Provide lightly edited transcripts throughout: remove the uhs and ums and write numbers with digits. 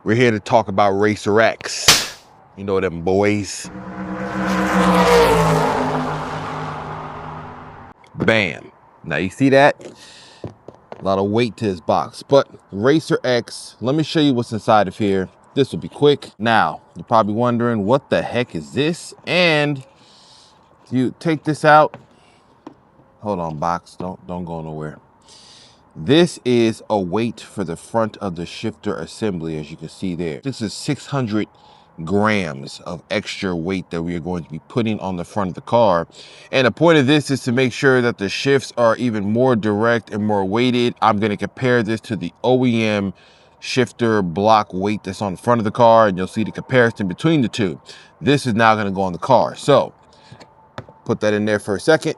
We're here to talk about Racer X. You know them boys. Bam. Now you see that? A lot of weight to this box. But Racer X, let me show you what's inside of here. This will be quick. Now, you're probably wondering, what the heck is this? And you take this out. Hold on, box. Don't go nowhere. This is a weight for the front of the shifter assembly, as you can see there. This is 600 grams of extra weight that we are going to be putting on the front of the car. And the point of this is to make sure that the shifts are even more direct and more weighted. I'm going to compare this to the OEM shifter block weight that's on the front of the car, and you'll see the comparison between the two. This is now going to go on the car. So put that in there for a second.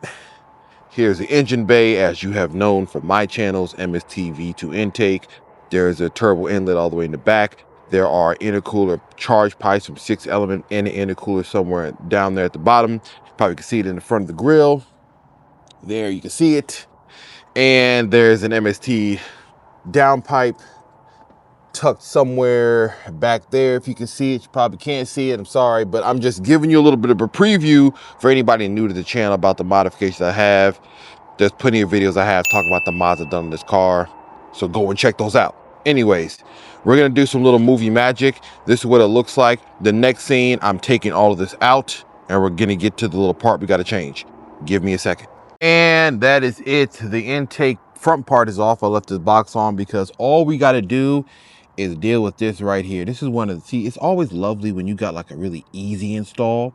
Here's the engine bay, as you have known from my channels, MST V2 intake. There's a turbo inlet all the way in the back. There are intercooler charge pipes from 6-element and an intercooler somewhere down there at the bottom. You probably can see it in the front of the grille. There, you can see it. And there's an MST downpipe tucked somewhere back there. If you can see it, you probably can't see it. I'm sorry, but I'm just giving you a little bit of a preview for anybody new to the channel about the modifications I have. There's plenty of videos I have talking about the mods I've done on this car, so go and check those out. Anyways, we're gonna do some little movie magic. This is what it looks like. The next scene, I'm taking all of this out, and we're gonna get to the little part we gotta change. Give me a second. And that is it. The intake front part is off. I left this box on because all we gotta do is deal with this right here. This is one of the, see, it's always lovely when you got like a really easy install.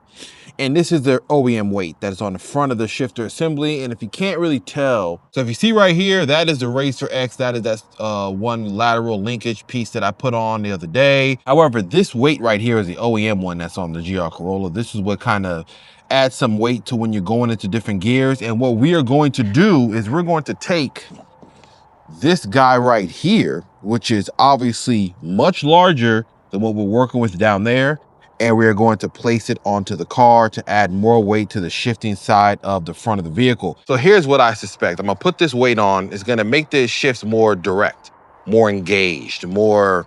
And this is the OEM weight that is on the front of the shifter assembly. And if you can't really tell, so if you see right here, that is the Racer X. That is one lateral linkage piece that I put on the other day. However, this weight right here is the OEM one that's on the GR Corolla. This is what kind of adds some weight to when you're going into different gears. And what we are going to do is we're going to take this guy right here, which is obviously much larger than what we're working with down there, and we are going to place it onto the car to add more weight to the shifting side of the front of the vehicle. So here's what I suspect. I'm gonna put this weight on. It's gonna make the shifts more direct, more engaged, more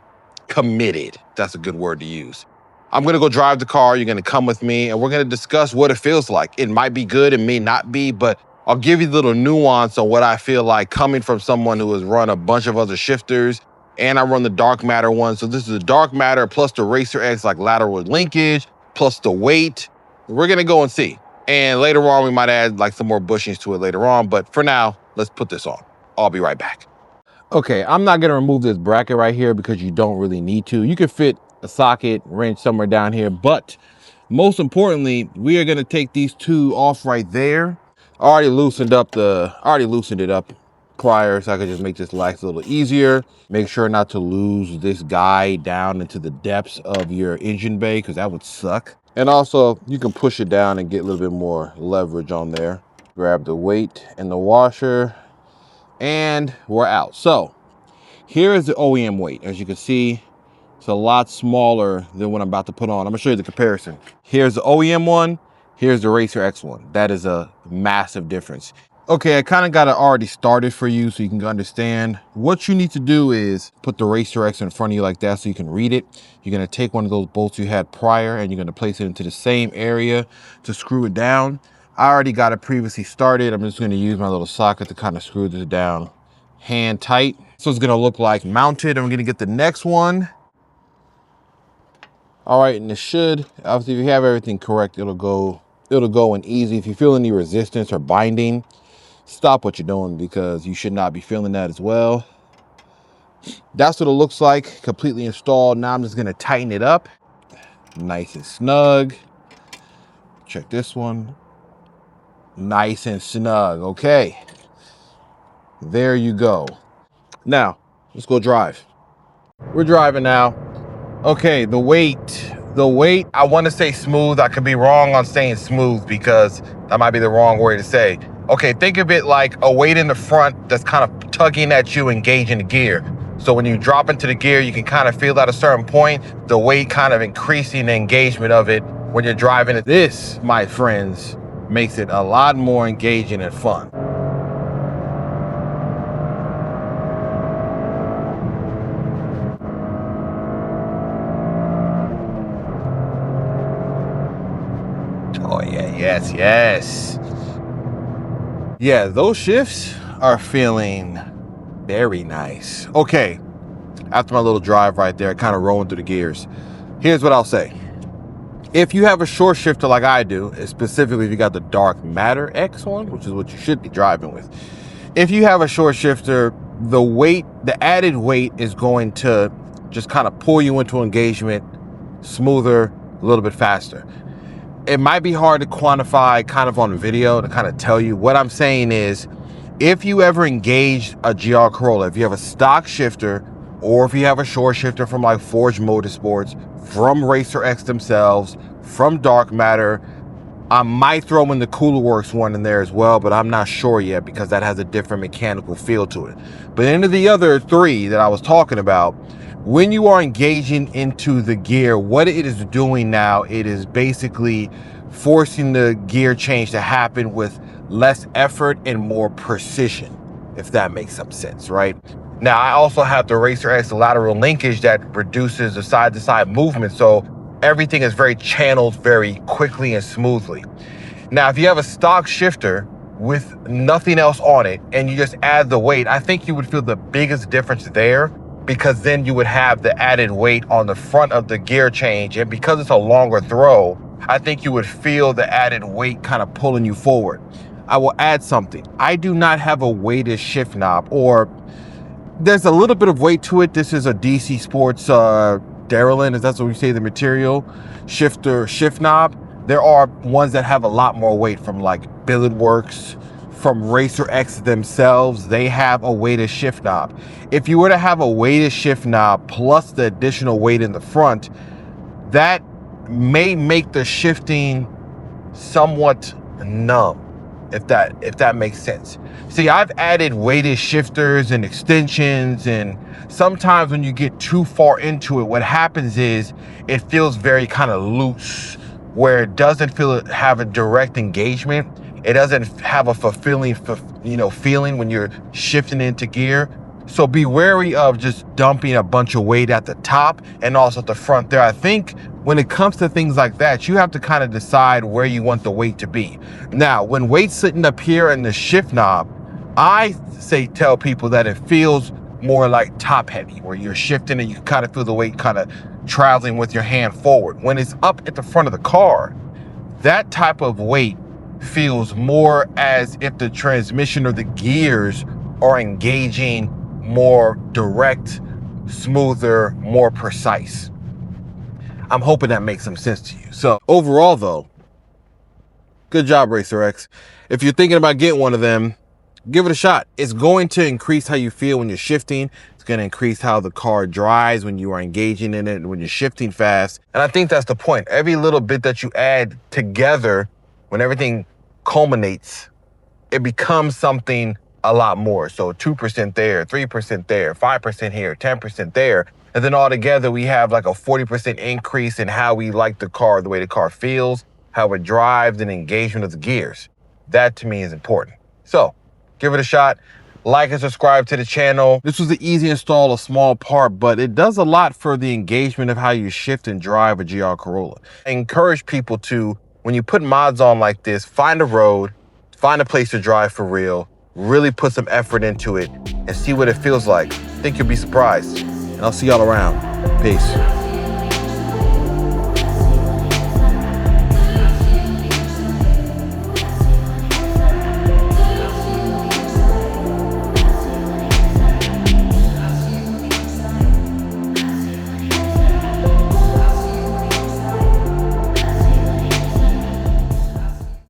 committed. That's a good word to use. I'm gonna go drive the car. You're gonna come with me, and we're gonna discuss what it feels like. It might be good, it may not be, but I'll give you a little nuance on what I feel like coming from someone who has run a bunch of other shifters, and I run the dark matter one. So this is the dark matter plus the Racer X, like lateral linkage, plus the weight. We're gonna go and see. And later on, we might add like some more bushings to it later on, but for now, let's put this on. I'll be right back. Okay, I'm not gonna remove this bracket right here because you don't really need to. You can fit a socket, wrench somewhere down here, but most importantly, we are gonna take these two off right there. I already loosened it up prior, so I could just make this life a little easier. Make sure not to lose this guy down into the depths of your engine bay, because that would suck. And also, you can push it down and get a little bit more leverage on there. Grab the weight and the washer, and we're out. So here is the OEM weight. As you can see, it's a lot smaller than what I'm about to put on. I'm gonna show you the comparison. Here's the OEM one. Here's the Racer X one. That is a massive difference. Okay, I kind of got it already started for you so you can understand. What you need to do is put the Racer X in front of you like that so you can read it. You're gonna take one of those bolts you had prior and you're gonna place it into the same area to screw it down. I already got it previously started. I'm just gonna use my little socket to kind of screw this down hand tight. So it's gonna look like mounted. I'm gonna get the next one. All right, and it should, obviously if you have everything correct, it'll go in easy. If you feel any resistance or binding, stop what you're doing because you should not be feeling that as well. That's what it looks like, completely installed. Now I'm just gonna tighten it up, nice and snug. Check this one, nice and snug. Okay, there you go. Now, let's go drive. We're driving now. Okay, the weight, I want to say smooth. I could be wrong on saying smooth because that might be the wrong word to say. Okay, think of it like a weight in the front that's kind of tugging at you, engaging the gear. So when you drop into the gear, you can kind of feel at a certain point, the weight kind of increasing the engagement of it when you're driving it. This, my friends, makes it a lot more engaging and fun. yeah, yes. Yeah, those shifts are feeling very nice. Okay, after my little drive right there, kind of rolling through the gears, here's what I'll say. If you have a short shifter like I do, specifically if you got the dark matter X one, which is what you should be driving with. If you have a short shifter, the added weight is going to just kind of pull you into engagement smoother, a little bit faster. It might be hard to quantify kind of on video to kind of tell you. What I'm saying is, if you ever engage a GR Corolla, if you have a stock shifter, or if you have a short shifter from like Forge Motorsports, from Racer X themselves, from Dark Matter, I might throw in the Cooler Works one in there as well, but I'm not sure yet because that has a different mechanical feel to it. But into the other three that I was talking about, when you are engaging into the gear, what it is doing now, it is basically forcing the gear change to happen with less effort and more precision, if that makes some sense, right? Now, I also have the Racer X lateral linkage that reduces the side-to-side movement, so everything is very channeled very quickly and smoothly. Now, if you have a stock shifter with nothing else on it and you just add the weight, I think you would feel the biggest difference there, because then you would have the added weight on the front of the gear change. And because it's a longer throw, I think you would feel the added weight kind of pulling you forward. I will add something. I do not have a weighted shift knob, or there's a little bit of weight to it. This is a DC Sports Darylin, if that's what we say, the material shifter shift knob. There are ones that have a lot more weight, from like Billet Works, from Racer X themselves. They have a weighted shift knob. If you were to have a weighted shift knob plus the additional weight in the front, that may make the shifting somewhat numb, if that makes sense. See, I've added weighted shifters and extensions, and sometimes when you get too far into it, what happens is it feels very kind of loose, where it doesn't have a direct engagement. It doesn't have a fulfilling, feeling when you're shifting into gear. So be wary of just dumping a bunch of weight at the top and also at the front there. I think when it comes to things like that, you have to kind of decide where you want the weight to be. Now, when weight's sitting up here in the shift knob, I tell people that it feels more like top heavy, where you're shifting and you kind of feel the weight kind of traveling with your hand forward. When it's up at the front of the car, that type of weight feels more as if the transmission or the gears are engaging more direct, smoother, more precise. I'm hoping that makes some sense to you. So overall though, good job, Racer X. If you're thinking about getting one of them, give it a shot. It's going to increase how you feel when you're shifting. It's going to increase how the car drives when you are engaging in it and when you're shifting fast. And I think that's the point. Every little bit that you add together, when everything culminates, it becomes something a lot more. So 2% there, 3% there, 5% here, 10% there. And then all together, we have like a 40% increase in how we like the car, the way the car feels, how it drives, and engagement of the gears. That to me is important. So give it a shot. Like and subscribe to the channel. This was an easy install, a small part, but it does a lot for the engagement of how you shift and drive a GR Corolla. I encourage people to, when you put mods on like this, find a road, find a place to drive for real, really put some effort into it and see what it feels like. I think you'll be surprised. And I'll see y'all around. Peace.